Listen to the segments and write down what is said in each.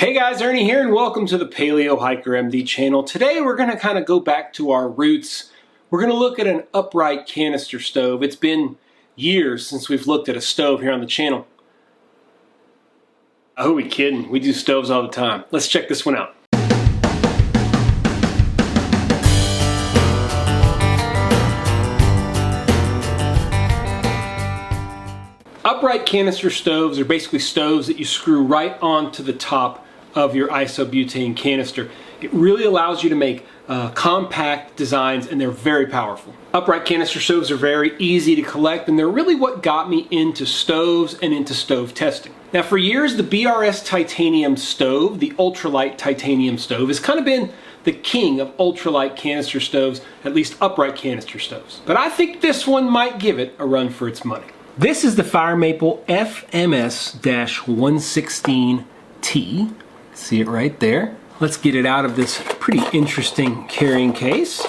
Hey guys, Ernie here and welcome to the Paleo Hiker MD channel. Today we're going to kind of go back to our roots. We're going to look at an upright canister stove. It's been years since we've looked at a stove here on the channel. Oh, who are we kidding? We do stoves all the time. Let's check this one out. Upright canister stoves are basically stoves that you screw right onto the top of your isobutane canister. It really allows you to make compact designs, and they're very powerful. Upright canister stoves are very easy to collect, and they're really what got me into stoves and into stove testing. Now, for years, the BRS titanium stove, the Ultralight titanium stove, has kind of been the king of ultralight canister stoves, at least upright canister stoves. But I think this one might give it a run for its money. This is the Fire Maple FMS-116T. See it right there. Let's get it out of this pretty interesting carrying case.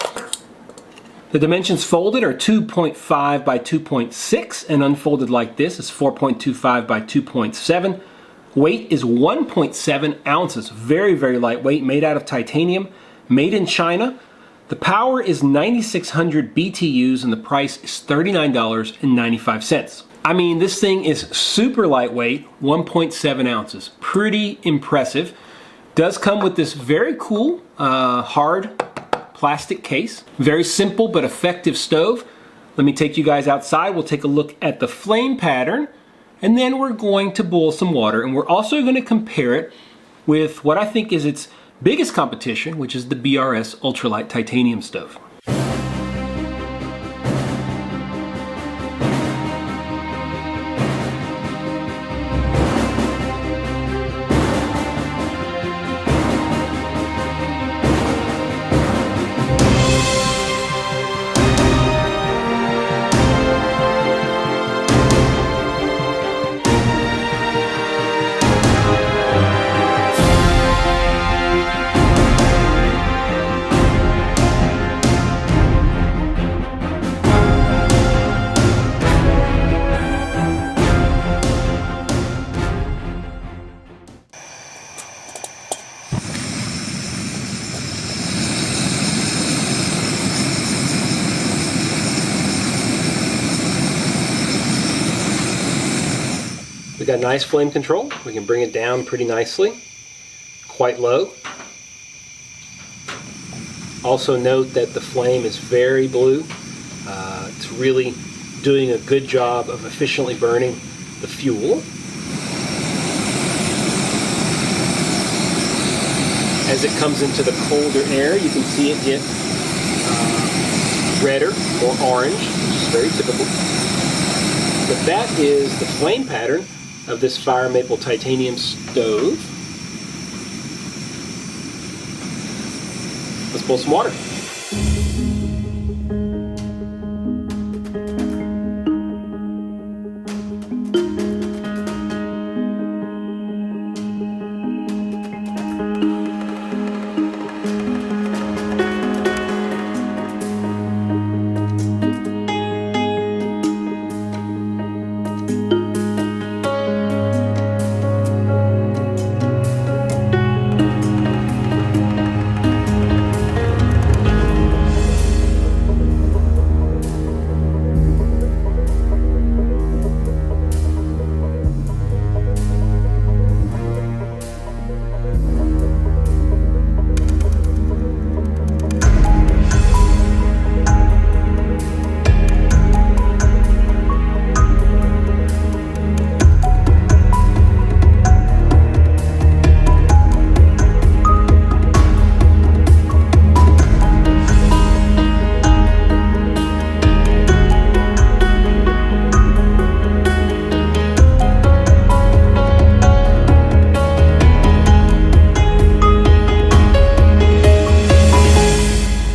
The dimensions folded are 2.5 by 2.6 and unfolded like this is 4.25 by 2.7. Weight is 1.7 ounces. Very, very lightweight, made out of titanium, made in China. The power is 9,600 BTUs and the price is $39.95. I mean, this thing is super lightweight, 1.7 ounces. Pretty impressive. Does come with this very cool hard plastic case. Very simple but effective stove. Let me take you guys outside. We'll take a look at the flame pattern and then we're going to boil some water, and we're also going to compare it with what I think is its biggest competition, which is the BRS Ultralight titanium stove. We got nice flame control. We can bring it down pretty nicely, quite low. Also note that the flame is very blue. It's really doing a good job of efficiently burning the fuel. As it comes into the colder air, you can see it get redder or orange, which is very typical. But that is the flame pattern of this Fire Maple titanium stove. Let's boil some water.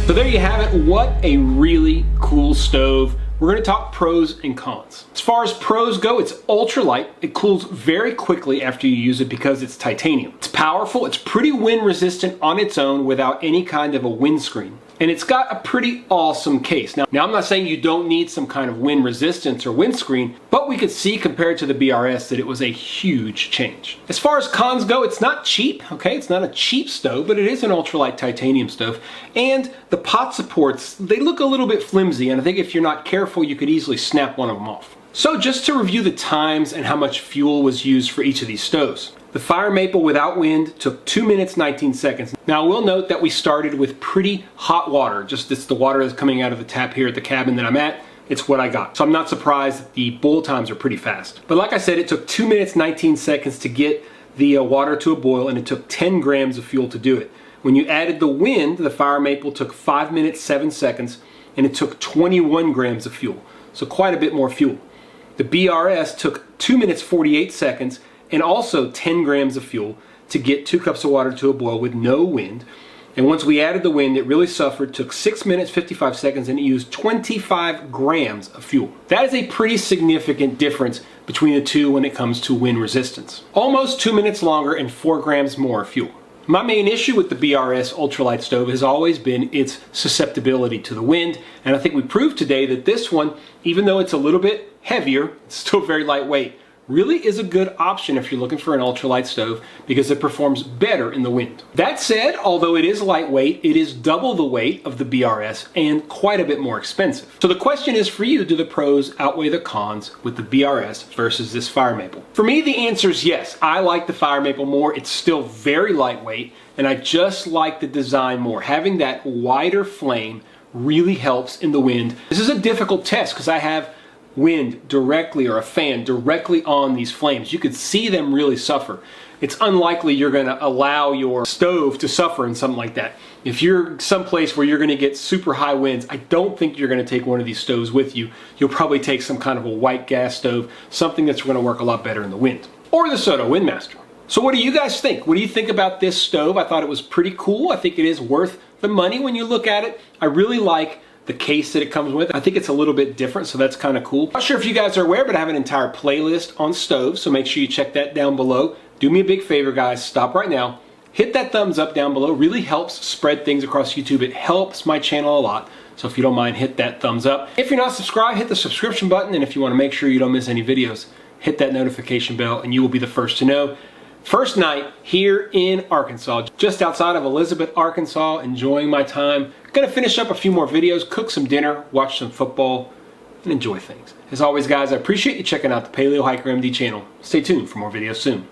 So there you have it. What a really cool stove. We're going to talk pros and cons. As far as pros go, it's ultralight. It cools very quickly after you use it because it's titanium. It's powerful. It's pretty wind resistant on its own without any kind of a windscreen. And it's got a pretty awesome case. Now I'm not saying you don't need some kind of wind resistance or windscreen, but we could see compared to the BRS that it was a huge change. As far as cons go, it's not cheap, okay? It's not a cheap stove, but it is an ultralight titanium stove. And the pot supports, they look a little bit flimsy, and I think if you're not careful, you could easily snap one of them off. So just to review the times and how much fuel was used for each of these stoves. The Fire Maple without wind took 2 minutes 19 seconds. Now I will note that we started with pretty hot water. Just it's the water that's coming out of the tap here at the cabin that I'm at. It's what I got. So I'm not surprised that the boil times are pretty fast. But like I said, it took 2 minutes 19 seconds to get the water to a boil, and it took 10 grams of fuel to do it. When you added the wind, the Fire Maple took 5 minutes 7 seconds, and it took 21 grams of fuel. So quite a bit more fuel. The BRS took 2 minutes 48 seconds and also 10 grams of fuel to get 2 cups of water to a boil with no wind. And once we added the wind, it really suffered, took 6 minutes 55 seconds, and it used 25 grams of fuel. That is a pretty significant difference between the two when it comes to wind resistance. Almost 2 minutes longer and 4 grams more fuel. My main issue with the BRS Ultralight stove has always been its susceptibility to the wind, and I think we proved today that this one, even though it's a little bit heavier, it's still very lightweight. Really is a good option if you're looking for an ultralight stove because it performs better in the wind. That said, although it is lightweight, it is double the weight of the BRS and quite a bit more expensive. So the question is for you, do the pros outweigh the cons with the BRS versus this Fire Maple? For me, the answer is yes. I like the Fire Maple more. It's still very lightweight, and I just like the design more. Having that wider flame really helps in the wind. This is a difficult test because I have wind directly or a fan directly on these flames. You could see them really suffer. It's unlikely you're going to allow your stove to suffer in something like that. If you're someplace where you're going to get super high winds, I don't think you're going to take one of these stoves with you. You'll probably take some kind of a white gas stove, something that's going to work a lot better in the wind. Or the Soto Windmaster. So what do you guys think? What do you think about this stove? I thought it was pretty cool. I think it is worth the money when you look at it. I really like the case that it comes with. I think it's a little bit different, so that's kind of cool. Not sure if you guys are aware, but I have an entire playlist on stoves, so make sure you check that down below. Do me a big favor, guys. Stop right now. Hit that thumbs up down below. Really helps spread things across YouTube. It helps my channel a lot. So if you don't mind, hit that thumbs up. If you're not subscribed, hit the subscription button, and if you want to make sure you don't miss any videos, hit that notification bell, and you will be the first to know. First night here in Arkansas, just outside of Elizabeth, Arkansas, enjoying my time. Gonna finish up a few more videos, cook some dinner, watch some football, and enjoy things. As always, guys, I appreciate you checking out the Paleo Hiker MD channel. Stay tuned for more videos soon.